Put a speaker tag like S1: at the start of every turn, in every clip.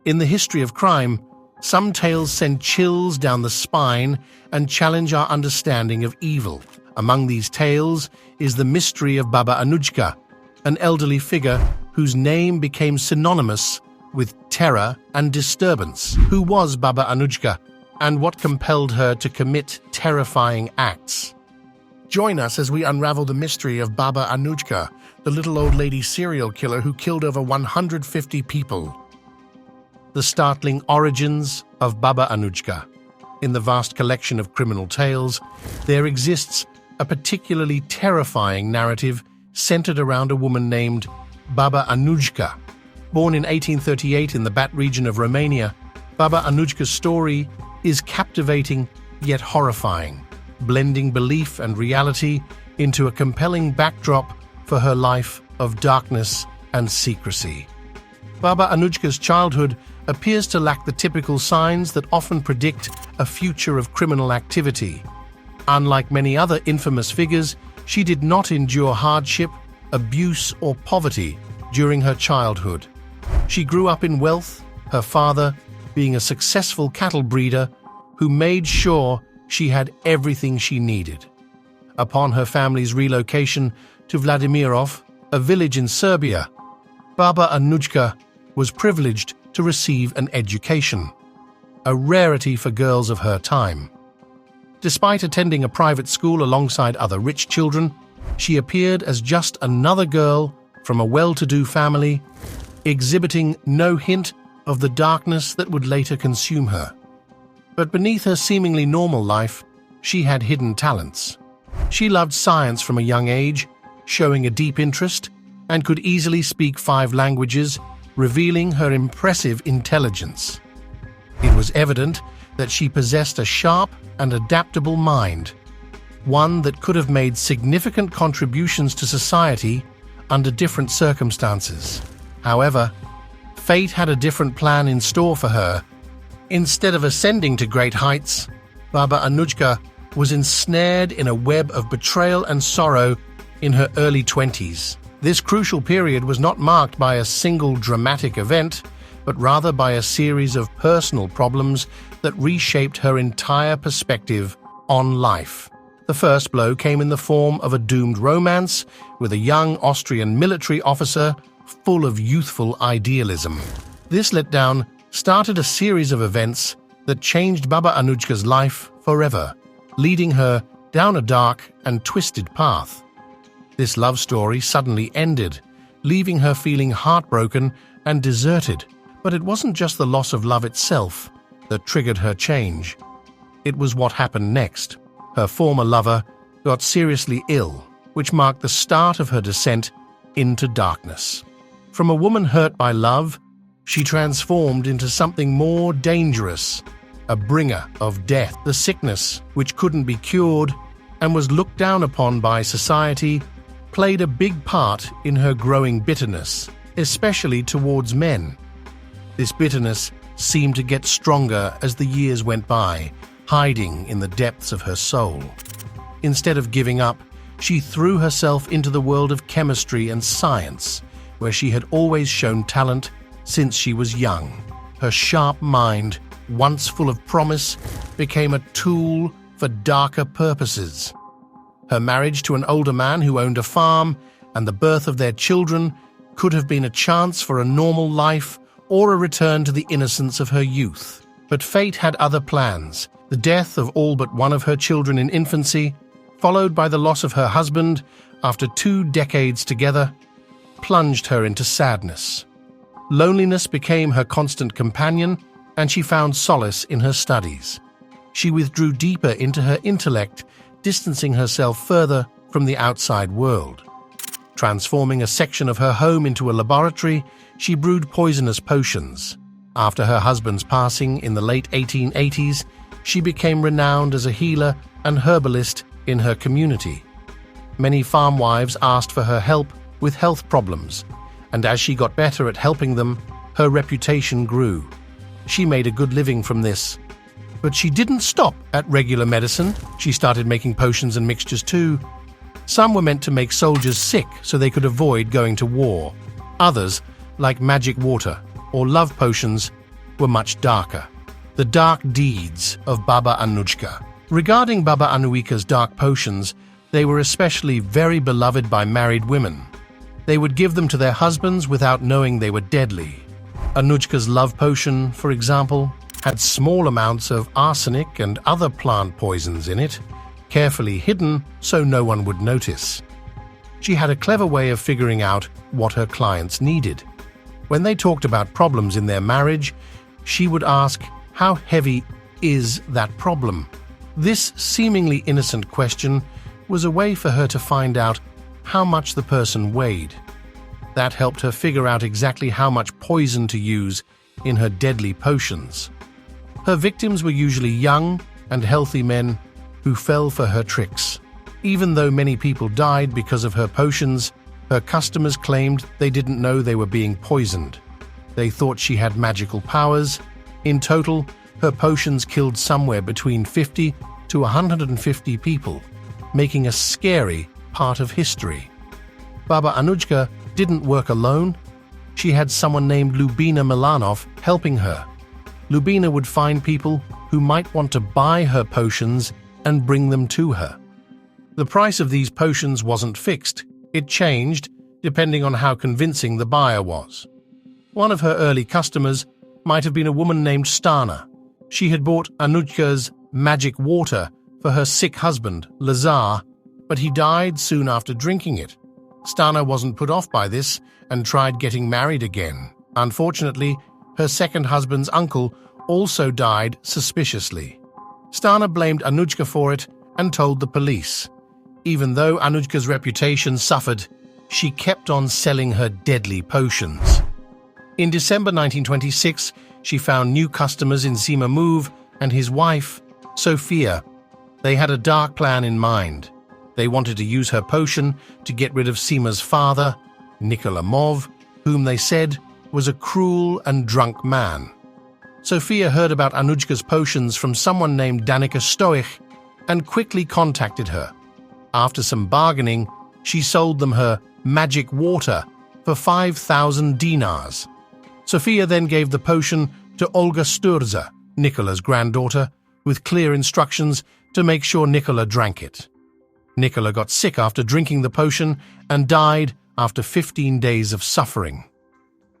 S1: In the history of crime, some tales send chills down the spine and challenge our understanding of evil. Among these tales is the mystery of Baba Anujka, an elderly figure whose name became synonymous with terror and disturbance. Who was Baba Anujka, and what compelled her to commit terrifying acts? Join us as we unravel the mystery of Baba Anujka, the little old lady serial killer who killed over 150 people. The startling origins of Baba Anujka. In the vast collection of criminal tales, there exists a particularly terrifying narrative centered around a woman named Baba Anujka. Born in 1838 in the Bat region of Romania, Baba Anujka's story is captivating yet horrifying, blending belief and reality into a compelling backdrop for her life of darkness and secrecy. Baba Anujka's childhood appears to lack the typical signs that often predict a future of criminal activity. Unlike many other infamous figures, she did not endure hardship, abuse, or poverty during her childhood. She grew up in wealth, her father being a successful cattle breeder who made sure she had everything she needed. Upon her family's relocation to Vladimirov, a village in Serbia, Baba Anujka was privileged to receive an education, a rarity for girls of her time. Despite attending a private school alongside other rich children, she appeared as just another girl from a well-to-do family, exhibiting no hint of the darkness that would later consume her. But beneath her seemingly normal life, she had hidden talents. She loved science from a young age, showing a deep interest, and could easily speak 5 languages, revealing her impressive intelligence. It was evident that she possessed a sharp and adaptable mind, one that could have made significant contributions to society under different circumstances. However, fate had a different plan in store for her. Instead of ascending to great heights, Baba Anujka was ensnared in a web of betrayal and sorrow in her early 20s. This crucial period was not marked by a single dramatic event, but rather by a series of personal problems that reshaped her entire perspective on life. The first blow came in the form of a doomed romance with a young Austrian military officer full of youthful idealism. This letdown started a series of events that changed Baba Anujka's life forever, leading her down a dark and twisted path. This love story suddenly ended, leaving her feeling heartbroken and deserted. But it wasn't just the loss of love itself that triggered her change. It was what happened next. Her former lover got seriously ill, which marked the start of her descent into darkness. From a woman hurt by love, she transformed into something more dangerous, a bringer of death. The sickness, which couldn't be cured and was looked down upon by society, played a big part in her growing bitterness, especially towards men. This bitterness seemed to get stronger as the years went by, hiding in the depths of her soul. Instead of giving up, she threw herself into the world of chemistry and science, where she had always shown talent since she was young. Her sharp mind, once full of promise, became a tool for darker purposes. Her marriage to an older man who owned a farm and the birth of their children could have been a chance for a normal life or a return to the innocence of her youth. But fate had other plans. The death of all but one of her children in infancy, followed by the loss of her husband after 2 decades together, plunged her into sadness. Loneliness became her constant companion, and she found solace in her studies. She withdrew deeper into her intellect, distancing herself further from the outside world. Transforming a section of her home into a laboratory, she brewed poisonous potions. After her husband's passing in the late 1880s, she became renowned as a healer and herbalist in her community. Many farm wives asked for her help with health problems, and as she got better at helping them, her reputation grew. She made a good living from this. But she didn't stop at regular medicine. She started making potions and mixtures too. Some were meant to make soldiers sick so they could avoid going to war. Others, like magic water or love potions, were much darker. The dark deeds of Baba Anujka. Regarding Baba Anujka's dark potions, they were especially very beloved by married women. They would give them to their husbands without knowing they were deadly. Anujka's love potion, for example, had small amounts of arsenic and other plant poisons in it, carefully hidden so no one would notice. She had a clever way of figuring out what her clients needed. When they talked about problems in their marriage, she would ask, "How heavy is that problem?" This seemingly innocent question was a way for her to find out how much the person weighed. That helped her figure out exactly how much poison to use in her deadly potions. Her victims were usually young and healthy men who fell for her tricks. Even though many people died because of her potions, her customers claimed they didn't know they were being poisoned. They thought she had magical powers. In total, her potions killed somewhere between 50 to 150 people, making a scary part of history. Baba Anujka didn't work alone. She had someone named Lubina Milanov helping her. Lubina would find people who might want to buy her potions and bring them to her. The price of these potions wasn't fixed. It changed depending on how convincing the buyer was. One of her early customers might have been a woman named Stana. She had bought Anujka's magic water for her sick husband, Lazar, but he died soon after drinking it. Stana wasn't put off by this and tried getting married again. Unfortunately, her second husband's uncle also died suspiciously. Stana blamed Anujka for it and told the police. Even though Anujka's reputation suffered, she kept on selling her deadly potions. In December 1926, she found new customers in Simamov and his wife, Sofia. They had a dark plan in mind. They wanted to use her potion to get rid of Sima's father, Nicola Mov, whom they said was a cruel and drunk man. Sofia heard about Anujka's potions from someone named Danica Stoich and quickly contacted her. After some bargaining, she sold them her magic water for 5,000 dinars. Sofia then gave the potion to Olga Sturza, Nicola's granddaughter, with clear instructions to make sure Nicola drank it. Nicola got sick after drinking the potion and died after 15 days of suffering.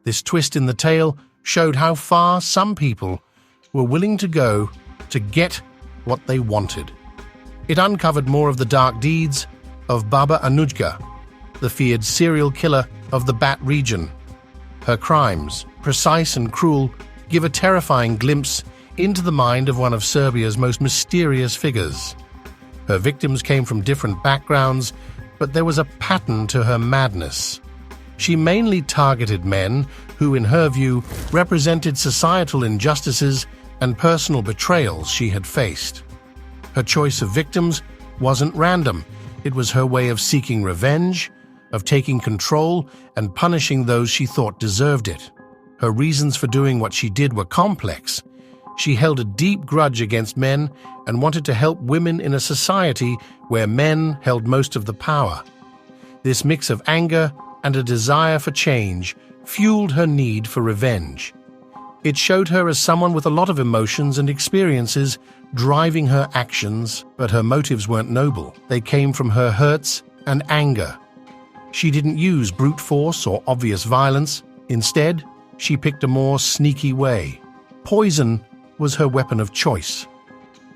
S1: This twist in the tale showed how far some people were willing to go to get what they wanted. It uncovered more of the dark deeds of Baba Anujka, the feared serial killer of the Bat region. Her crimes, precise and cruel, give a terrifying glimpse into the mind of one of Serbia's most mysterious figures. Her victims came from different backgrounds, but there was a pattern to her madness. She mainly targeted men who, in her view, represented societal injustices and personal betrayals she had faced. Her choice of victims wasn't random. It was her way of seeking revenge, of taking control and punishing those she thought deserved it. Her reasons for doing what she did were complex. She held a deep grudge against men and wanted to help women in a society where men held most of the power. This mix of anger and a desire for change fueled her need for revenge. It showed her as someone with a lot of emotions and experiences driving her actions, but her motives weren't noble. They came from her hurts and anger. She didn't use brute force or obvious violence. Instead, she picked a more sneaky way. Poison was her weapon of choice.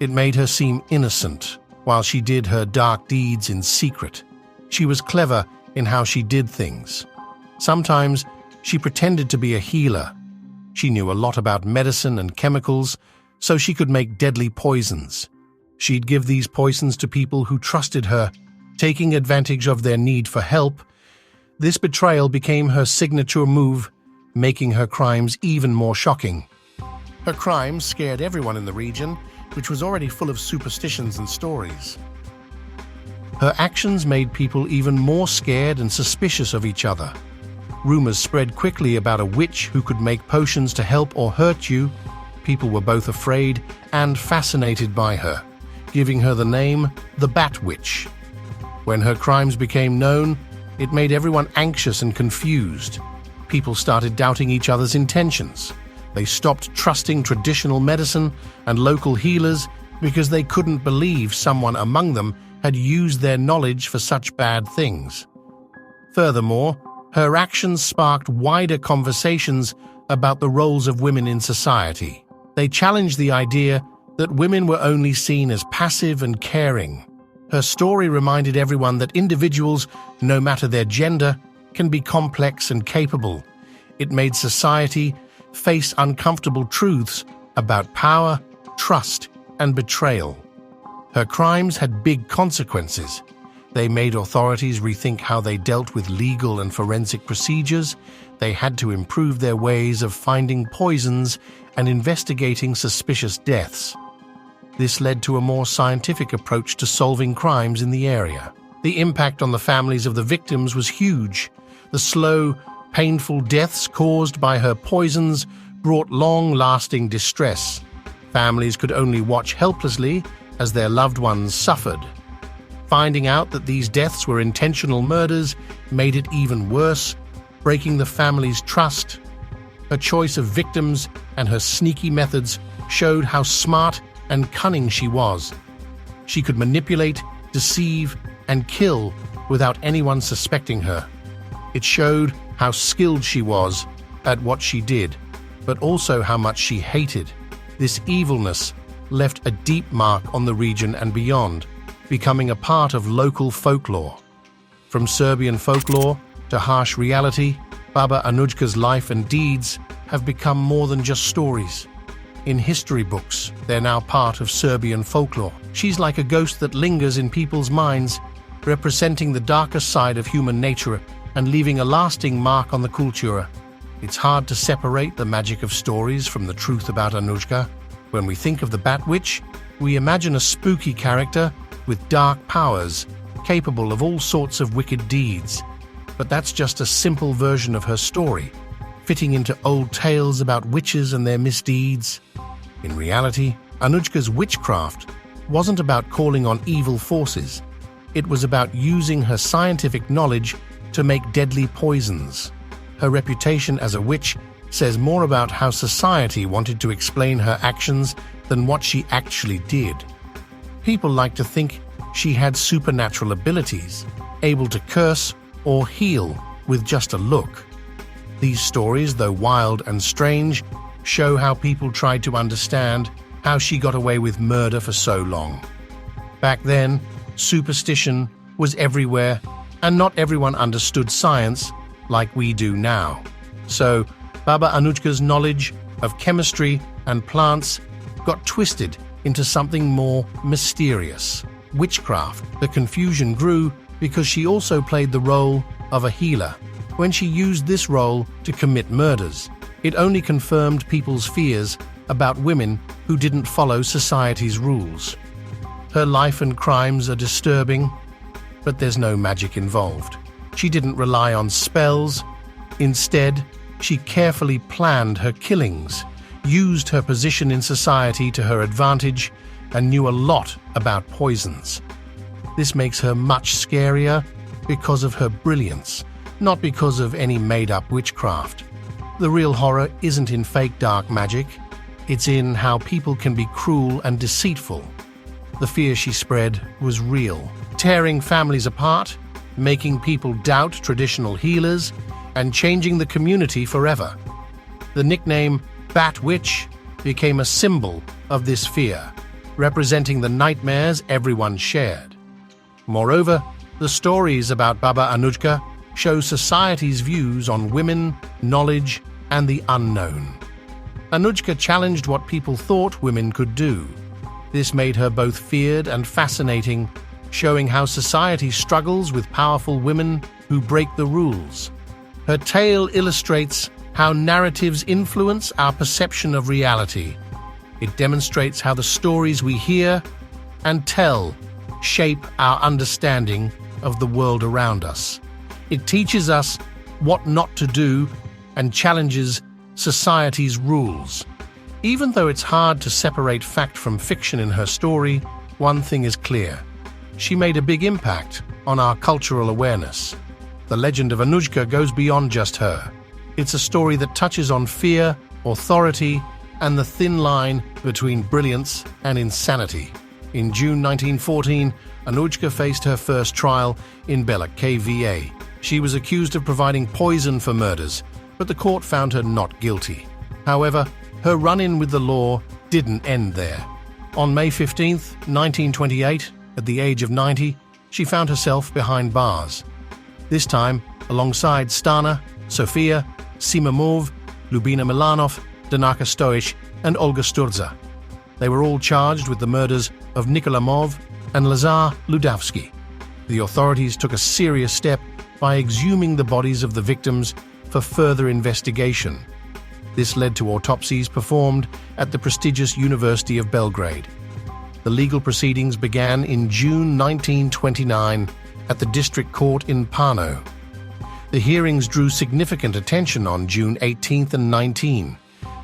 S1: It made her seem innocent while she did her dark deeds in secret. She was clever in how she did things. Sometimes she pretended to be a healer. She knew a lot about medicine and chemicals, so she could make deadly poisons. She'd give these poisons to people who trusted her, taking advantage of their need for help. This betrayal became her signature move, making her crimes even more shocking. Her crimes scared everyone in the region, which was already full of superstitions and stories. Her actions made people even more scared and suspicious of each other. Rumors spread quickly about a witch who could make potions to help or hurt you. People were both afraid and fascinated by her, giving her the name the Bat Witch. When her crimes became known, it made everyone anxious and confused. People started doubting each other's intentions. They stopped trusting traditional medicine and local healers because they couldn't believe someone among them had used their knowledge for such bad things. Furthermore, her actions sparked wider conversations about the roles of women in society. They challenged the idea that women were only seen as passive and caring. Her story reminded everyone that individuals, no matter their gender, can be complex and capable. It made society face uncomfortable truths about power, trust, and betrayal. Her crimes had big consequences. They made authorities rethink how they dealt with legal and forensic procedures. They had to improve their ways of finding poisons and investigating suspicious deaths. This led to a more scientific approach to solving crimes in the area. The impact on the families of the victims was huge. The slow, painful deaths caused by her poisons brought long-lasting distress. Families could only watch helplessly as their loved ones suffered. Finding out that these deaths were intentional murders made it even worse, breaking the family's trust. Her choice of victims and her sneaky methods showed how smart and cunning she was. She could manipulate, deceive, and kill without anyone suspecting her. It showed how skilled she was at what she did, but also how much she hated. This evilness left a deep mark on the region and beyond, becoming a part of local folklore. From Serbian folklore to harsh reality, Baba Anujka's life and deeds have become more than just stories. In history books, they're now part of Serbian folklore. She's like a ghost that lingers in people's minds, representing the darker side of human nature and leaving a lasting mark on the culture. It's hard to separate the magic of stories from the truth about Anujka. When we think of the Bat Witch, we imagine a spooky character with dark powers, capable of all sorts of wicked deeds. But that's just a simple version of her story, fitting into old tales about witches and their misdeeds. In reality, Anujka's witchcraft wasn't about calling on evil forces. It was about using her scientific knowledge to make deadly poisons. Her reputation as a witch says more about how society wanted to explain her actions than what she actually did. People like to think she had supernatural abilities, able to curse or heal with just a look. These stories, though wild and strange, show how people tried to understand how she got away with murder for so long. Back then, superstition was everywhere, and not everyone understood science like we do now. So, Baba Anujka's knowledge of chemistry and plants got twisted into something more mysterious: witchcraft. The confusion grew because she also played the role of a healer. When she used this role to commit murders, it only confirmed people's fears about women who didn't follow society's rules. Her life and crimes are disturbing, but there's no magic involved. She didn't rely on spells. Instead, she carefully planned her killings, used her position in society to her advantage, and knew a lot about poisons. This makes her much scarier because of her brilliance, not because of any made-up witchcraft. The real horror isn't in fake dark magic, it's in how people can be cruel and deceitful. The fear she spread was real, tearing families apart, making people doubt traditional healers, and changing the community forever. The nickname Bat Witch became a symbol of this fear, representing the nightmares everyone shared. Moreover, the stories about Baba Anujka show society's views on women, knowledge, and the unknown. Anujka challenged what people thought women could do. This made her both feared and fascinating, showing how society struggles with powerful women who break the rules. Her tale illustrates how narratives influence our perception of reality. It demonstrates how the stories we hear and tell shape our understanding of the world around us. It teaches us what not to do and challenges society's rules. Even though it's hard to separate fact from fiction in her story, one thing is clear: she made a big impact on our cultural awareness. The legend of Anujka goes beyond just her. It's a story that touches on fear, authority, and the thin line between brilliance and insanity. In June 1914, Anujka faced her first trial in Bela KVA. She was accused of providing poison for murders, but the court found her not guilty. However, her run-in with the law didn't end there. On May 15, 1928, at the age of 90, she found herself behind bars. This time, alongside Stana, Sofia, Simamov, Lubina Milanov, Danaka Stoic, and Olga Sturza. They were all charged with the murders of Nikola Mov and Lazar Ludavsky. The authorities took a serious step by exhuming the bodies of the victims for further investigation. This led to autopsies performed at the prestigious University of Belgrade. The legal proceedings began in June 1929 at the district court in Pano. The hearings drew significant attention on June 18 and 19.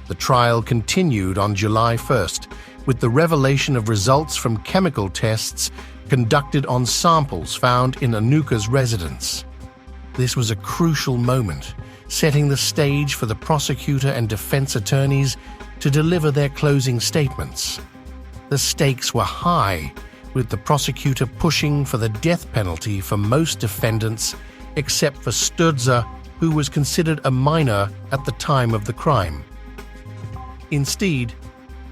S1: The trial continued on July 1st with the revelation of results from chemical tests conducted on samples found in Anujka's residence. This was a crucial moment, setting the stage for the prosecutor and defense attorneys to deliver their closing statements. The stakes were high, with the prosecutor pushing for the death penalty for most defendants except for Sturza, who was considered a minor at the time of the crime. Instead,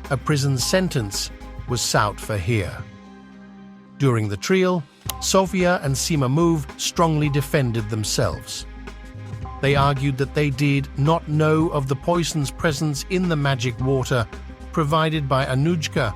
S1: a prison sentence was sought for here. During the trial, Sofia and Simamov strongly defended themselves. They argued that they did not know of the poison's presence in the magic water provided by Anujka.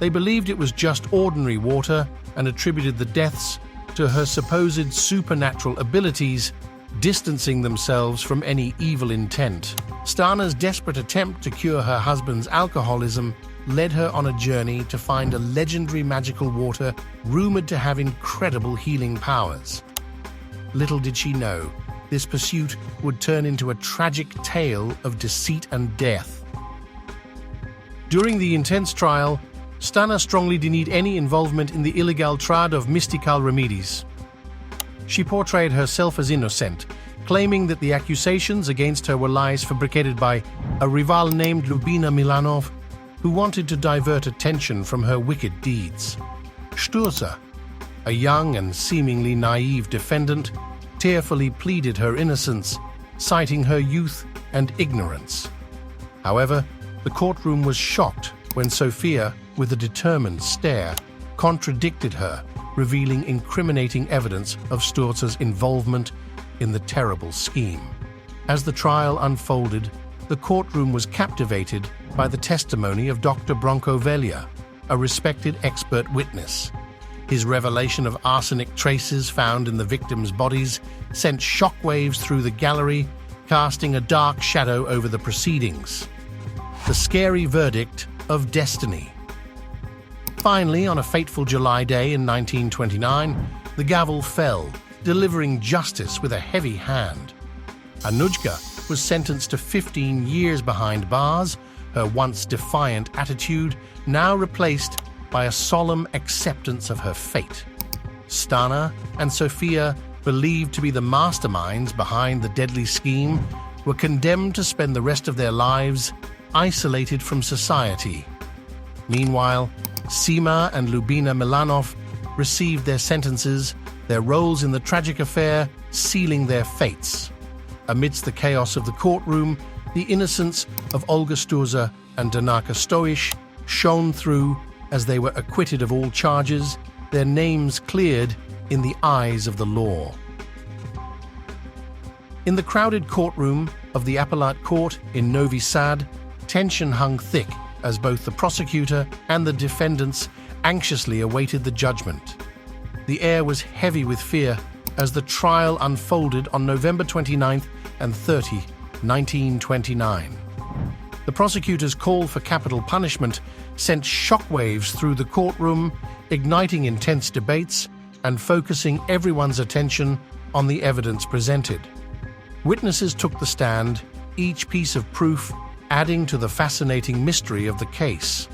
S1: They believed it was just ordinary water and attributed the deaths to her supposed supernatural abilities, distancing themselves from any evil intent. Stana's desperate attempt to cure her husband's alcoholism led her on a journey to find a legendary magical water rumored to have incredible healing powers. Little did she know, this pursuit would turn into a tragic tale of deceit and death. During the intense trial, Stana strongly denied any involvement in the illegal trade of mystical remedies. She portrayed herself as innocent, claiming that the accusations against her were lies fabricated by a rival named Lubina Milanov, who wanted to divert attention from her wicked deeds. Sturza, a young and seemingly naive defendant, tearfully pleaded her innocence, citing her youth and ignorance. However, the courtroom was shocked when Sofia, with a determined stare, contradicted her, revealing incriminating evidence of Sturza's involvement in the terrible scheme. As the trial unfolded, the courtroom was captivated by the testimony of Dr. Branko Velja, a respected expert witness. His revelation of arsenic traces found in the victims' bodies sent shockwaves through the gallery, casting a dark shadow over the proceedings. The scary verdict of destiny. Finally, on a fateful July day in 1929, the gavel fell, delivering justice with a heavy hand. Anujka was sentenced to 15 years behind bars, her once defiant attitude now replaced by a solemn acceptance of her fate. Stana and Sofia, believed to be the masterminds behind the deadly scheme, were condemned to spend the rest of their lives isolated from society. Meanwhile, Sima and Lubina Milanov received their sentences, their roles in the tragic affair sealing their fates. Amidst the chaos of the courtroom, the innocence of Olga Sturza and Danaka Stoic shone through as they were acquitted of all charges, their names cleared in the eyes of the law. In the crowded courtroom of the Appellate Court in Novi Sad, tension hung thick as both the prosecutor and the defendants anxiously awaited the judgment. The air was heavy with fear as the trial unfolded on November 29th and 30, 1929. The prosecutor's call for capital punishment sent shockwaves through the courtroom, igniting intense debates and focusing everyone's attention on the evidence presented. Witnesses took the stand, each piece of proof adding to the fascinating mystery of the case.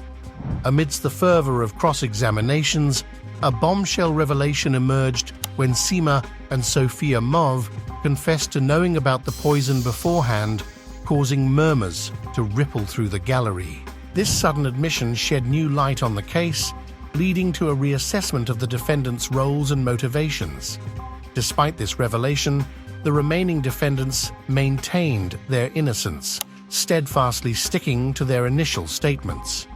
S1: Amidst the fervor of cross-examinations, a bombshell revelation emerged when Sima and Sofia Mov confessed to knowing about the poison beforehand, causing murmurs to ripple through the gallery. This sudden admission shed new light on the case, leading to a reassessment of the defendants' roles and motivations. Despite this revelation, the remaining defendants maintained their innocence, steadfastly sticking to their initial statements.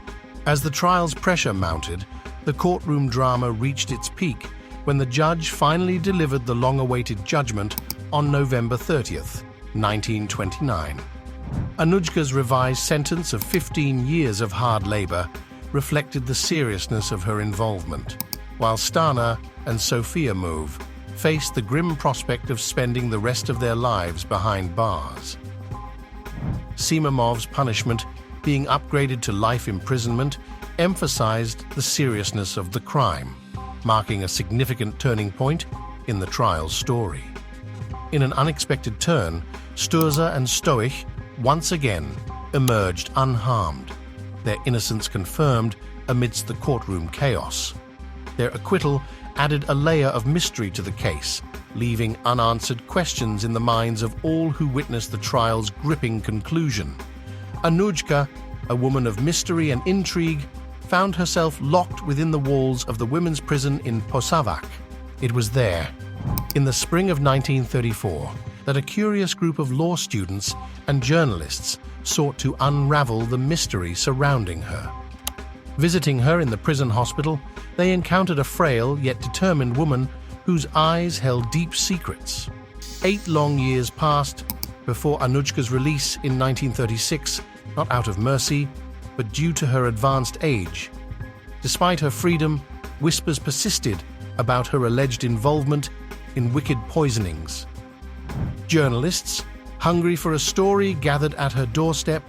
S1: As the trial's pressure mounted, the courtroom drama reached its peak when the judge finally delivered the long-awaited judgment on November 30th, 1929. Anujka's revised sentence of 15 years of hard labor reflected the seriousness of her involvement, while Stana and Sofia Move faced the grim prospect of spending the rest of their lives behind bars. Simamov's punishment, being upgraded to life imprisonment, emphasized the seriousness of the crime, marking a significant turning point in the trial's story. In an unexpected turn, Sturza and Stoich once again emerged unharmed, their innocence confirmed amidst the courtroom chaos. Their acquittal added a layer of mystery to the case, leaving unanswered questions in the minds of all who witnessed the trial's gripping conclusion. Anujka, a woman of mystery and intrigue, found herself locked within the walls of the women's prison in Posavac. It was there, in the spring of 1934, that a curious group of law students and journalists sought to unravel the mystery surrounding her. Visiting her in the prison hospital, they encountered a frail yet determined woman whose eyes held deep secrets. 8 long years passed before Anujka's release in 1936, not out of mercy, but due to her advanced age. Despite her freedom, whispers persisted about her alleged involvement in wicked poisonings. Journalists, hungry for a story, gathered at her doorstep,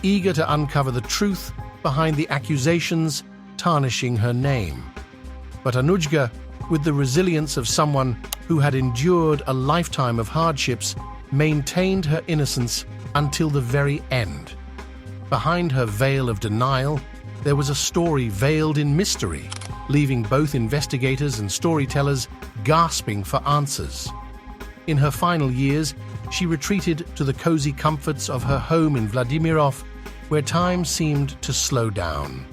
S1: eager to uncover the truth behind the accusations tarnishing her name. But Anujka, with the resilience of someone who had endured a lifetime of hardships, maintained her innocence until the very end. Behind her veil of denial, there was a story veiled in mystery, leaving both investigators and storytellers gasping for answers. In her final years, she retreated to the cozy comforts of her home in Vladimirov, where time seemed to slow down.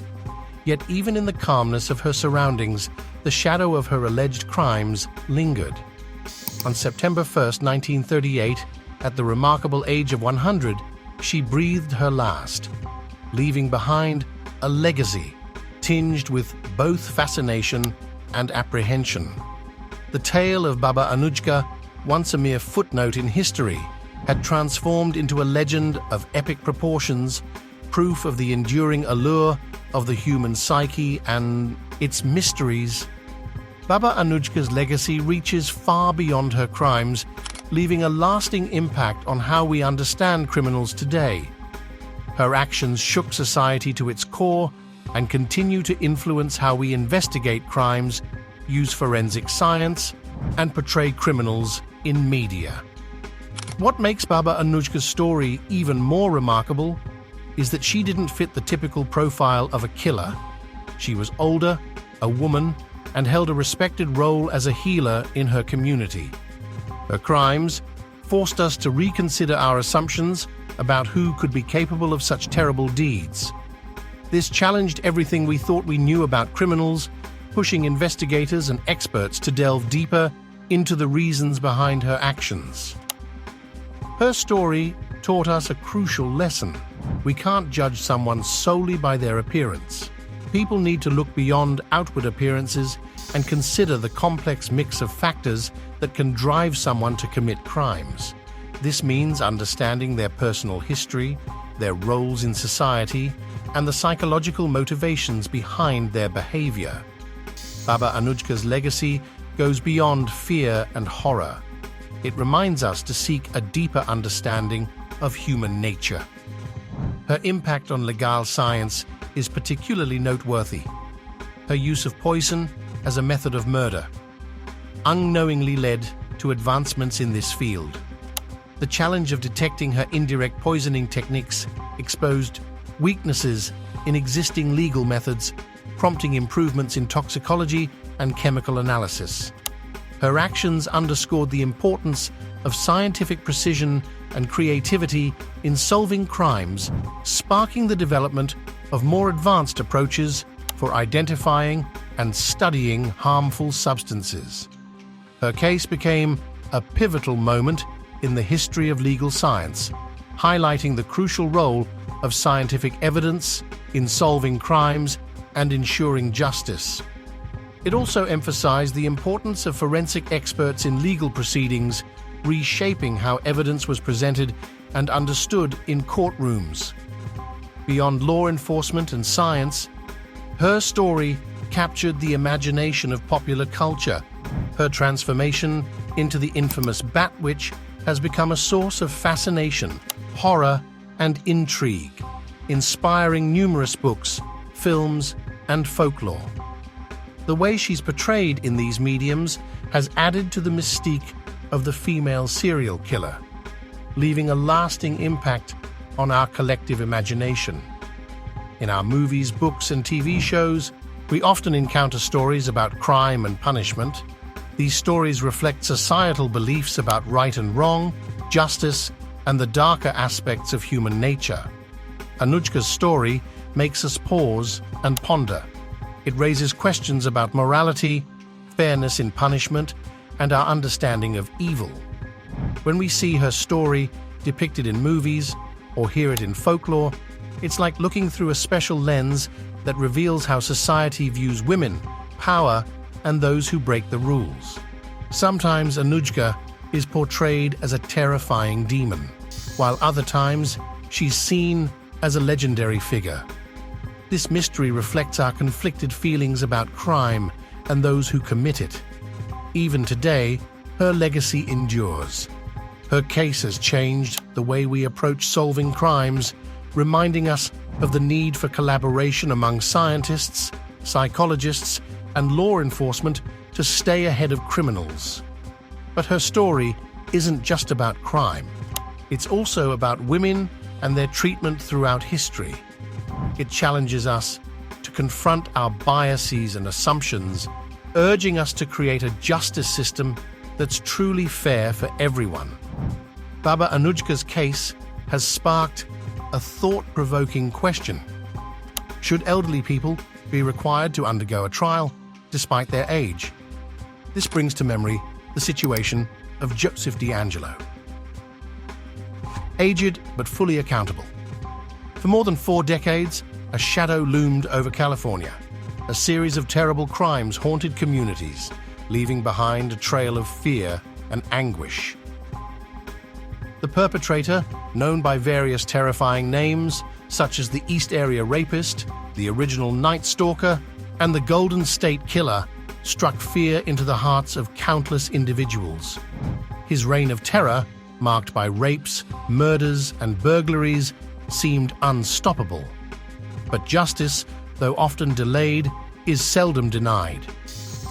S1: Yet even in the calmness of her surroundings, the shadow of her alleged crimes lingered. On September 1st, 1938, at the remarkable age of 100, she breathed her last, leaving behind a legacy tinged with both fascination and apprehension. The tale of Baba Anujka, once a mere footnote in history, had transformed into a legend of epic proportions, proof of the enduring allure of the human psyche and its mysteries. Baba Anujka's legacy reaches far beyond her crimes, leaving a lasting impact on how we understand criminals today. Her actions shook society to its core and continue to influence how we investigate crimes, use forensic science, and portray criminals in media. What makes Baba Anujka's story even more remarkable is that she didn't fit the typical profile of a killer. She was older, a woman, and held a respected role as a healer in her community. Her crimes forced us to reconsider our assumptions about who could be capable of such terrible deeds. This challenged everything we thought we knew about criminals, pushing investigators and experts to delve deeper into the reasons behind her actions. Her story taught us a crucial lesson. We can't judge someone solely by their appearance. People need to look beyond outward appearances and consider the complex mix of factors that can drive someone to commit crimes. This means understanding their personal history, their roles in society, and the psychological motivations behind their behavior. Baba Anujka's legacy goes beyond fear and horror. It reminds us to seek a deeper understanding of human nature. Her impact on legal science is particularly noteworthy. Her use of poison as a method of murder unknowingly led to advancements in this field. The challenge of detecting her indirect poisoning techniques exposed weaknesses in existing legal methods, prompting improvements in toxicology and chemical analysis. Her actions underscored the importance of scientific precision and creativity in solving crimes, sparking the development of more advanced approaches for identifying and studying harmful substances. Her case became a pivotal moment in the history of legal science, highlighting the crucial role of scientific evidence in solving crimes and ensuring justice. It also emphasized the importance of forensic experts in legal proceedings, reshaping how evidence was presented and understood in courtrooms. Beyond law enforcement and science, her story captured the imagination of popular culture. Her transformation into the infamous Bat Witch has become a source of fascination, horror, and intrigue, inspiring numerous books, films, and folklore. The way she's portrayed in these mediums has added to the mystique of the female serial killer, leaving a lasting impact on our collective imagination. In our movies, books, and TV shows, we often encounter stories about crime and punishment. These stories reflect societal beliefs about right and wrong, justice, and the darker aspects of human nature. Anujka's story makes us pause and ponder. It raises questions about morality, fairness in punishment, and our understanding of evil. When we see her story depicted in movies or hear it in folklore, it's like looking through a special lens that reveals how society views women, power, and those who break the rules. Sometimes Anujka is portrayed as a terrifying demon, while other times she's seen as a legendary figure. This mystery reflects our conflicted feelings about crime and those who commit it. Even today, her legacy endures. Her case has changed the way we approach solving crimes, reminding us of the need for collaboration among scientists, psychologists, and law enforcement to stay ahead of criminals. But her story isn't just about crime. It's also about women and their treatment throughout history. It challenges us to confront our biases and assumptions, urging us to create a justice system that's truly fair for everyone. Baba Anujka's case has sparked a thought-provoking question. Should elderly people be required to undergo a trial despite their age? This brings to memory the situation of Joseph DeAngelo. Aged but fully accountable. For more than 4 decades, a shadow loomed over California. A series of terrible crimes haunted communities, leaving behind a trail of fear and anguish. The perpetrator, known by various terrifying names, such as the East Area Rapist, the original Night Stalker, and the Golden State Killer, struck fear into the hearts of countless individuals. His reign of terror, marked by rapes, murders, and burglaries, seemed unstoppable. But justice, though often delayed, is seldom denied.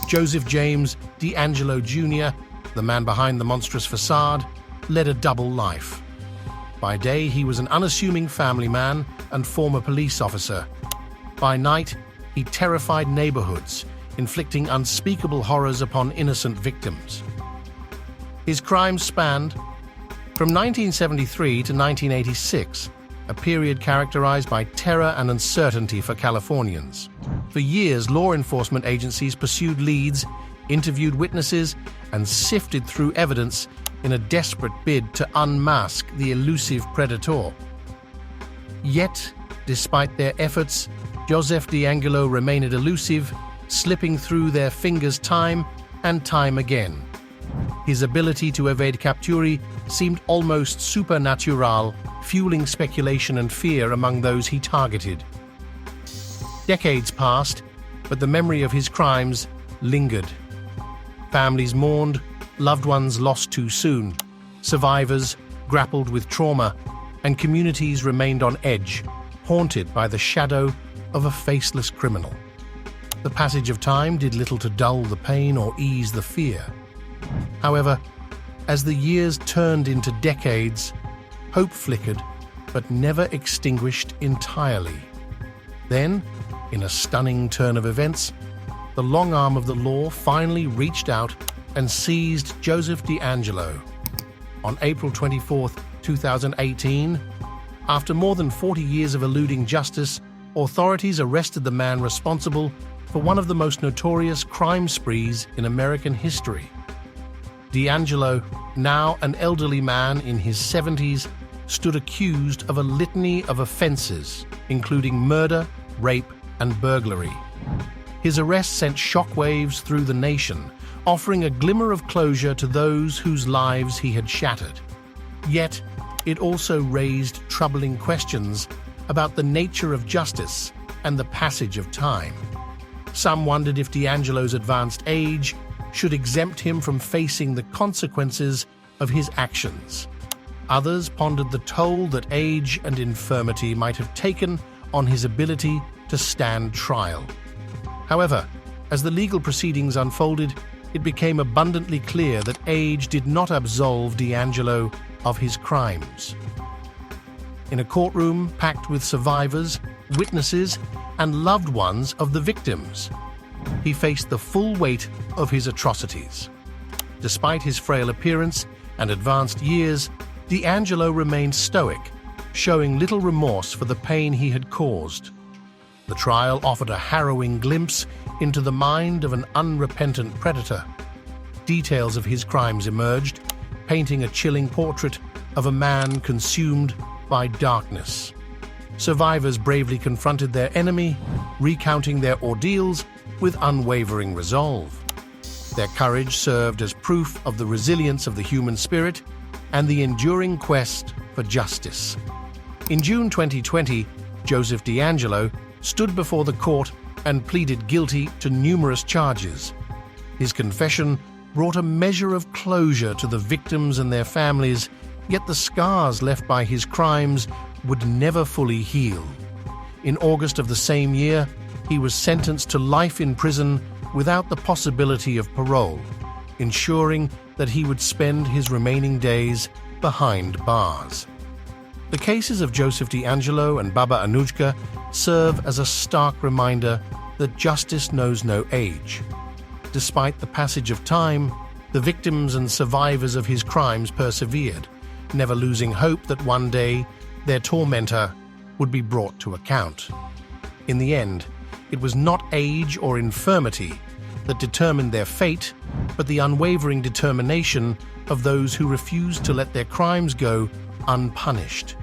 S1: Joseph James DeAngelo Jr., the man behind the monstrous facade, led a double life. By day, he was an unassuming family man and former police officer. By night, he terrified neighborhoods, inflicting unspeakable horrors upon innocent victims. His crimes spanned from 1973 to 1986, a period characterized by terror and uncertainty for Californians. For years, law enforcement agencies pursued leads, interviewed witnesses, and sifted through evidence in a desperate bid to unmask the elusive predator. Yet, despite their efforts, Joseph DeAngelo remained elusive, slipping through their fingers time and time again. His ability to evade capture seemed almost supernatural, fueling speculation and fear among those he targeted. Decades passed, but the memory of his crimes lingered. Families mourned, loved ones lost too soon, survivors grappled with trauma, and communities remained on edge, haunted by the shadow of a faceless criminal. The passage of time did little to dull the pain or ease the fear. However, as the years turned into decades, hope flickered, but never extinguished entirely. Then, in a stunning turn of events, the long arm of the law finally reached out and seized Joseph DeAngelo. On April 24, 2018. After more than 40 years of eluding justice, authorities arrested the man responsible for one of the most notorious crime sprees in American history. D'Angelo, now an elderly man in his 70s, stood accused of a litany of offenses, including murder, rape, and burglary. His arrest sent shockwaves through the nation, offering a glimmer of closure to those whose lives he had shattered. Yet, it also raised troubling questions about the nature of justice and the passage of time. Some wondered if D'Angelo's advanced age should exempt him from facing the consequences of his actions. Others pondered the toll that age and infirmity might have taken on his ability to stand trial. However, as the legal proceedings unfolded, it became abundantly clear that age did not absolve D'Angelo of his crimes. In a courtroom packed with survivors, witnesses, and loved ones of the victims, he faced the full weight of his atrocities. Despite his frail appearance and advanced years, D'Angelo remained stoic, showing little remorse for the pain he had caused. The trial offered a harrowing glimpse into the mind of an unrepentant predator. Details of his crimes emerged, painting a chilling portrait of a man consumed by darkness. Survivors bravely confronted their enemy, recounting their ordeals with unwavering resolve. Their courage served as proof of the resilience of the human spirit and the enduring quest for justice. In June 2020, Joseph D'Angelo stood before the court and pleaded guilty to numerous charges. His confession brought a measure of closure to the victims and their families, yet the scars left by his crimes would never fully heal. In August of the same year, he was sentenced to life in prison without the possibility of parole, ensuring that he would spend his remaining days behind bars. The cases of Joseph D'Angelo and Baba Anujka serve as a stark reminder that justice knows no age. Despite the passage of time, the victims and survivors of his crimes persevered, never losing hope that one day their tormentor would be brought to account. In the end, it was not age or infirmity that determined their fate, but the unwavering determination of those who refused to let their crimes go unpunished.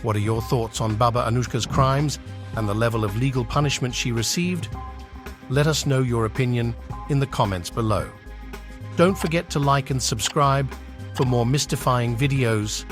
S1: What are your thoughts on Baba Anujka's crimes and the level of legal punishment she received? Let us know your opinion in the comments below. Don't forget to like and subscribe for more mystifying videos